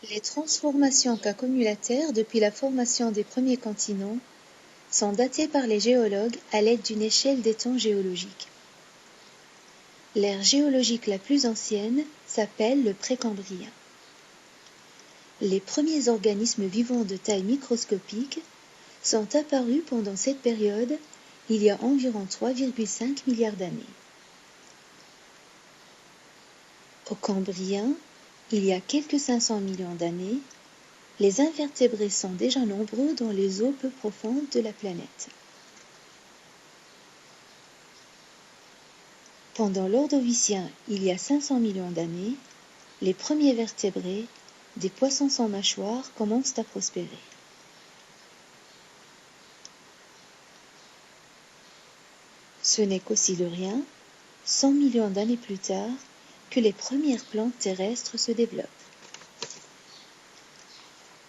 Les transformations qu'a connues la Terre depuis la formation des premiers continents sont datées par les géologues à l'aide d'une échelle des temps géologiques. L'ère géologique la plus ancienne s'appelle le Précambrien. Les premiers organismes vivants de taille microscopique sont apparus pendant cette période il y a environ 3,5 milliards d'années. Au Cambrien, il y a quelques 500 millions d'années, les invertébrés sont déjà nombreux dans les eaux peu profondes de la planète. Pendant l'Ordovicien, il y a 500 millions d'années, les premiers vertébrés, des poissons sans mâchoire, commencent à prospérer. Ce n'est qu'au Silurien, 100 millions d'années plus tard, que les premières plantes terrestres se développent.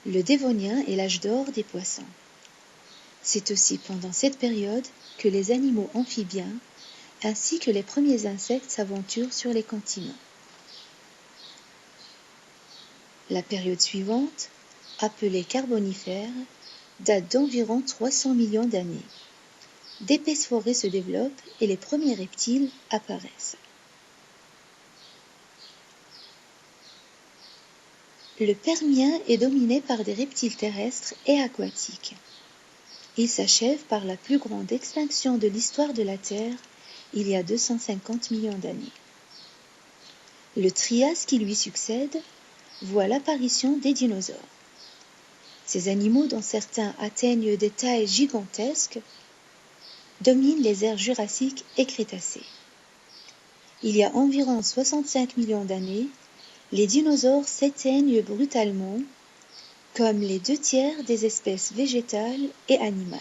Le Dévonien est l'âge d'or des poissons. C'est aussi pendant cette période que les animaux amphibiens ainsi que les premiers insectes s'aventurent sur les continents. La période suivante, appelée Carbonifère, date d'environ 300 millions d'années. D'épaisses forêts se développent et les premiers reptiles apparaissent. Le Permien est dominé par des reptiles terrestres et aquatiques. Il s'achève par la plus grande extinction de l'histoire de la Terre, il y a 250 millions d'années. Le Trias qui lui succède voit l'apparition des dinosaures. Ces animaux, dont certains atteignent des tailles gigantesques, dominent les ères jurassiques et crétacées. Il y a environ 65 millions d'années, les dinosaures s'éteignent brutalement, comme les 2/3 des espèces végétales et animales.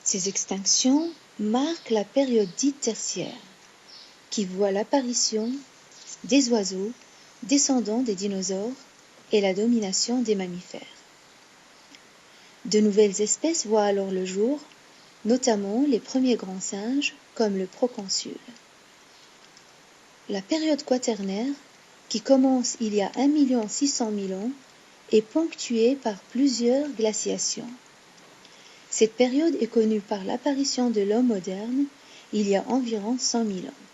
Ces extinctions marquent la période dite tertiaire, qui voit l'apparition des oiseaux descendants des dinosaures et la domination des mammifères. De nouvelles espèces voient alors le jour, notamment les premiers grands singes comme le proconsul. La période quaternaire, qui commence il y a 1 600 000 ans, est ponctuée par plusieurs glaciations. Cette période est connue par l'apparition de l'homme moderne il y a environ 100 000 ans.